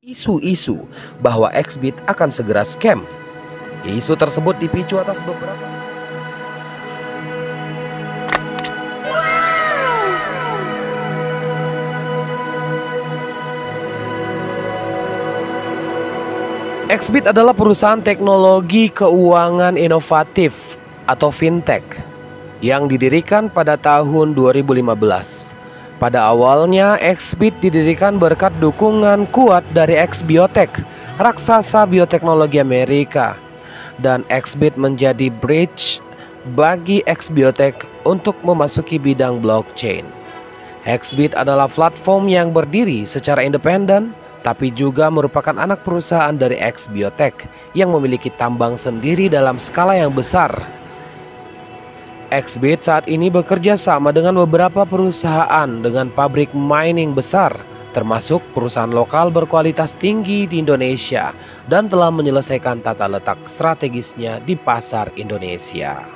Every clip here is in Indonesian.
Isu-isu bahwa Xbit akan segera scam. Isu tersebut dipicu atas beberapa Xbit adalah perusahaan teknologi keuangan inovatif atau fintech yang didirikan pada tahun 2015. Pada awalnya, Xbit didirikan berkat dukungan kuat dari Xbiotech, raksasa bioteknologi Amerika. Dan Xbit menjadi bridge bagi Xbiotech untuk memasuki bidang blockchain. Xbit adalah platform yang berdiri secara independen, tapi juga merupakan anak perusahaan dari Xbiotech yang memiliki tambang sendiri dalam skala yang besar. Xbit saat ini bekerja sama dengan beberapa perusahaan dengan pabrik mining besar, termasuk perusahaan lokal berkualitas tinggi di Indonesia, dan telah menyelesaikan tata letak strategisnya di pasar Indonesia.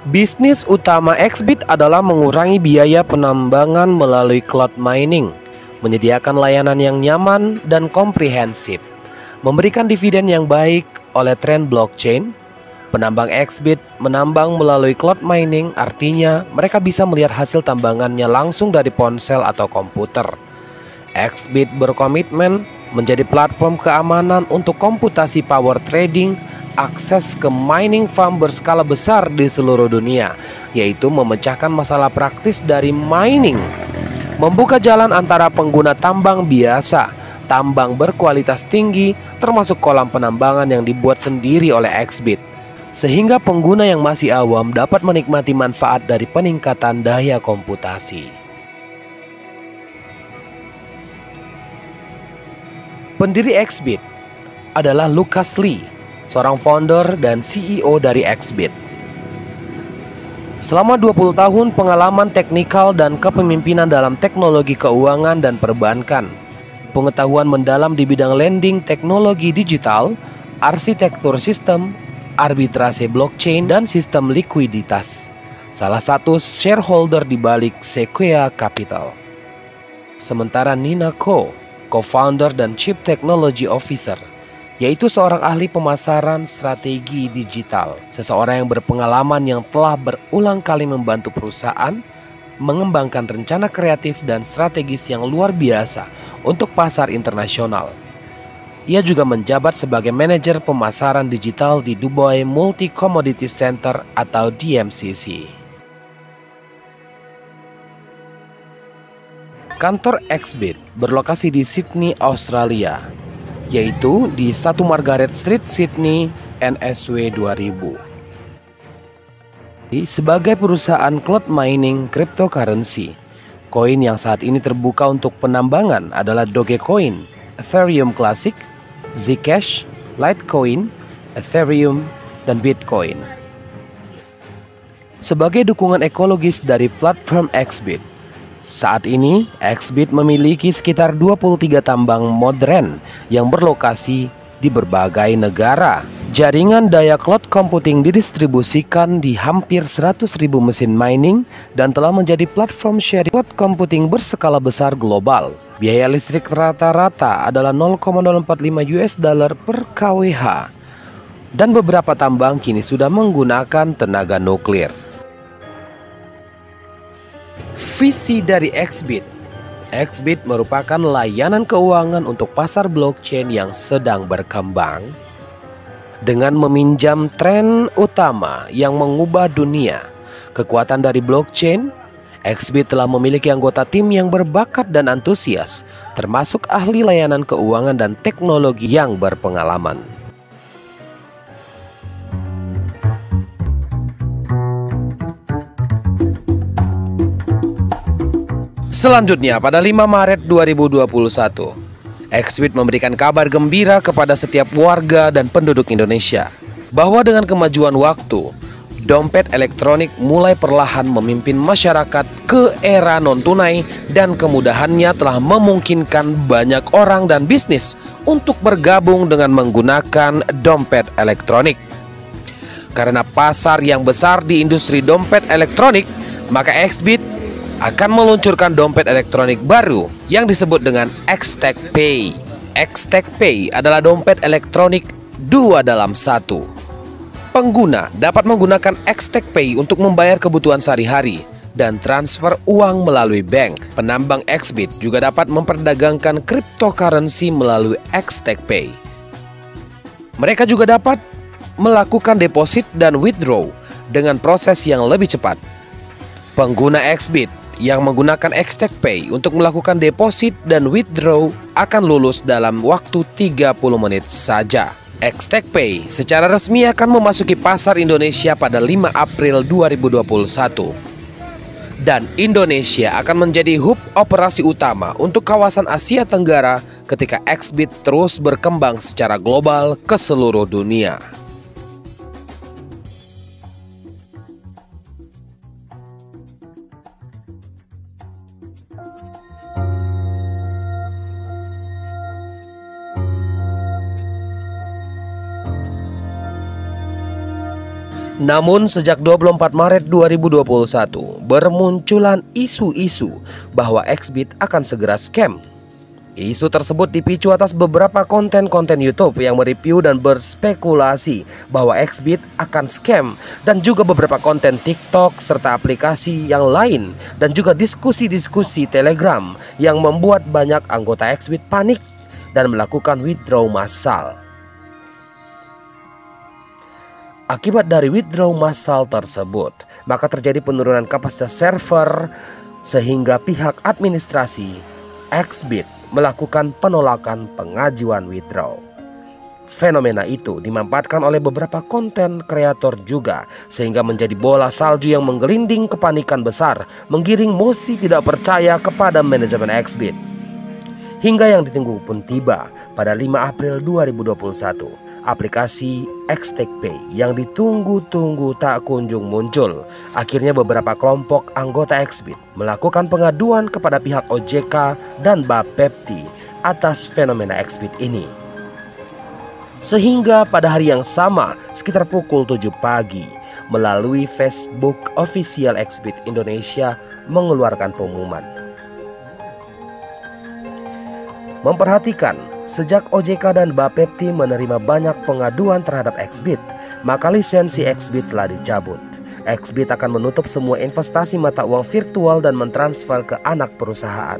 Bisnis utama Xbit adalah mengurangi biaya penambangan melalui cloud mining, menyediakan layanan yang nyaman dan komprehensif, memberikan dividen yang baik oleh tren blockchain. Penambang Xbit menambang melalui cloud mining, artinya mereka bisa melihat hasil tambangannya langsung dari ponsel atau komputer. Xbit berkomitmen menjadi platform keamanan untuk komputasi power trading, akses ke mining farm berskala besar di seluruh dunia, yaitu memecahkan masalah praktis dari mining, membuka jalan antara pengguna tambang biasa, tambang berkualitas tinggi, termasuk kolam penambangan yang dibuat sendiri oleh Xbit, sehingga pengguna yang masih awam dapat menikmati manfaat dari peningkatan daya komputasi. Pendiri Xbit adalah Lucas Lee, seorang founder dan CEO dari Xbit. Selama 20 tahun pengalaman teknikal dan kepemimpinan dalam teknologi keuangan dan perbankan, pengetahuan mendalam di bidang lending teknologi digital, arsitektur sistem, arbitrase blockchain, dan sistem likuiditas. Salah satu shareholder di balik Sequoia Capital. Sementara Nina Ko, co-founder dan chief technology officer, yaitu seorang ahli pemasaran strategi digital, seseorang yang berpengalaman yang telah berulang kali membantu perusahaan mengembangkan rencana kreatif dan strategis yang luar biasa untuk pasar internasional. Ia juga menjabat sebagai manajer pemasaran digital di Dubai Multi Commodity Center atau DMCC. Kantor Xbit berlokasi di Sydney, Australia, yaitu di 1 Margaret Street, Sydney, NSW 2000. Sebagai perusahaan cloud mining cryptocurrency, koin yang saat ini terbuka untuk penambangan adalah Dogecoin, Ethereum Classic, Zcash, Litecoin, Ethereum, dan Bitcoin. Sebagai dukungan ekologis dari platform Xbit, saat ini, Xbit memiliki sekitar 23 tambang modern yang berlokasi di berbagai negara. Jaringan daya cloud computing didistribusikan di hampir 100.000 mesin mining dan telah menjadi platform sharing cloud computing berskala besar global. Biaya listrik rata-rata adalah $0,045 per kWh. Dan beberapa tambang kini sudah menggunakan tenaga nuklir. Visi dari Xbit. Xbit merupakan layanan keuangan untuk pasar blockchain yang sedang berkembang. Dengan meminjam tren utama yang mengubah dunia, kekuatan dari blockchain, Xbit telah memiliki anggota tim yang berbakat dan antusias, termasuk ahli layanan keuangan dan teknologi yang berpengalaman. Selanjutnya, pada 5 Maret 2021, Xbit memberikan kabar gembira kepada setiap warga dan penduduk Indonesia bahwa dengan kemajuan waktu, dompet elektronik mulai perlahan memimpin masyarakat ke era non-tunai, dan kemudahannya telah memungkinkan banyak orang dan bisnis untuk bergabung dengan menggunakan dompet elektronik. Karena pasar yang besar di industri dompet elektronik, maka Xbit akan meluncurkan dompet elektronik baru yang disebut dengan X-Tech Pay. X-Tech Pay adalah dompet elektronik 2 dalam 1. Pengguna dapat menggunakan X-Tech Pay untuk membayar kebutuhan sehari-hari dan transfer uang melalui bank. Penambang Xbit juga dapat memperdagangkan cryptocurrency melalui X-Tech Pay. Mereka juga dapat melakukan deposit dan withdraw dengan proses yang lebih cepat. Pengguna Xbit yang menggunakan X-Tech Pay untuk melakukan deposit dan withdraw akan lulus dalam waktu 30 menit saja. X-Tech Pay secara resmi akan memasuki pasar Indonesia pada 5 April 2021. Dan Indonesia akan menjadi hub operasi utama untuk kawasan Asia Tenggara ketika Xbit terus berkembang secara global ke seluruh dunia. Namun sejak 24 Maret 2021 bermunculan isu-isu bahwa Xbit akan segera scam. Isu tersebut dipicu atas beberapa konten-konten YouTube yang mereview dan berspekulasi bahwa Xbit akan scam, dan juga beberapa konten TikTok serta aplikasi yang lain, dan juga diskusi-diskusi Telegram yang membuat banyak anggota Xbit panik dan melakukan withdraw massal. Akibat dari withdraw massal tersebut, maka terjadi penurunan kapasitas server sehingga pihak administrasi Xbit melakukan penolakan pengajuan withdraw. Fenomena itu dimanfaatkan oleh beberapa konten kreator juga, sehingga menjadi bola salju yang menggelinding kepanikan besar, menggiring Mosi tidak percaya kepada manajemen Xbit. Hingga yang ditunggu pun tiba pada 5 April 2021. Aplikasi X-Tech Pay yang ditunggu-tunggu tak kunjung muncul. Akhirnya beberapa kelompok anggota Xbit melakukan pengaduan kepada pihak OJK dan Bapepti atas fenomena Xbit ini. Sehingga pada hari yang sama, sekitar pukul 7 pagi, melalui Facebook official Xbit Indonesia mengeluarkan pengumuman. Memperhatikan, sejak OJK dan Bapepti menerima banyak pengaduan terhadap Xbit, maka lisensi Xbit telah dicabut. Xbit akan menutup semua investasi mata uang virtual dan mentransfer ke anak perusahaan.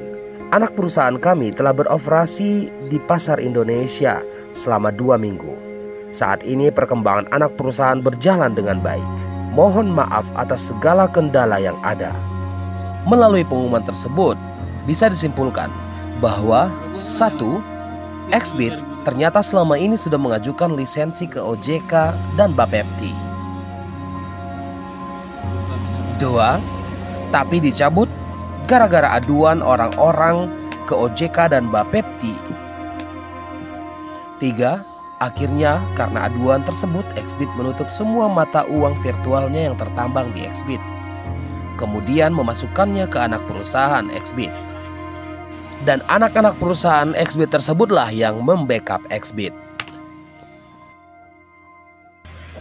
Anak perusahaan kami telah beroperasi di pasar Indonesia selama 2 minggu. Saat ini perkembangan anak perusahaan berjalan dengan baik. Mohon maaf atas segala kendala yang ada. Melalui pengumuman tersebut, bisa disimpulkan bahwa 1. Xbit ternyata selama ini sudah mengajukan lisensi ke OJK dan Bapepti. 2. Tapi dicabut gara-gara aduan orang-orang ke OJK dan Bapepti. 3. Akhirnya karena aduan tersebut Xbit menutup semua mata uang virtualnya yang tertambang di Xbit, kemudian memasukkannya ke anak perusahaan Xbit. Dan anak-anak perusahaan Xbit tersebutlah yang membackup Xbit.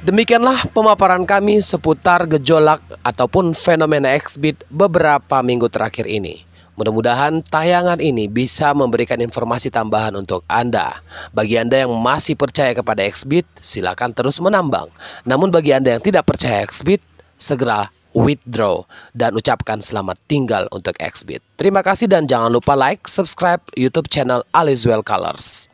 Demikianlah pemaparan kami seputar gejolak ataupun fenomena Xbit beberapa minggu terakhir ini. Mudah-mudahan tayangan ini bisa memberikan informasi tambahan untuk Anda. Bagi Anda yang masih percaya kepada Xbit, silakan terus menambang. Namun bagi Anda yang tidak percaya Xbit, segera withdraw dan ucapkan selamat tinggal untuk Xbit. Terima kasih dan jangan lupa like, subscribe YouTube channel Alizwell Colors.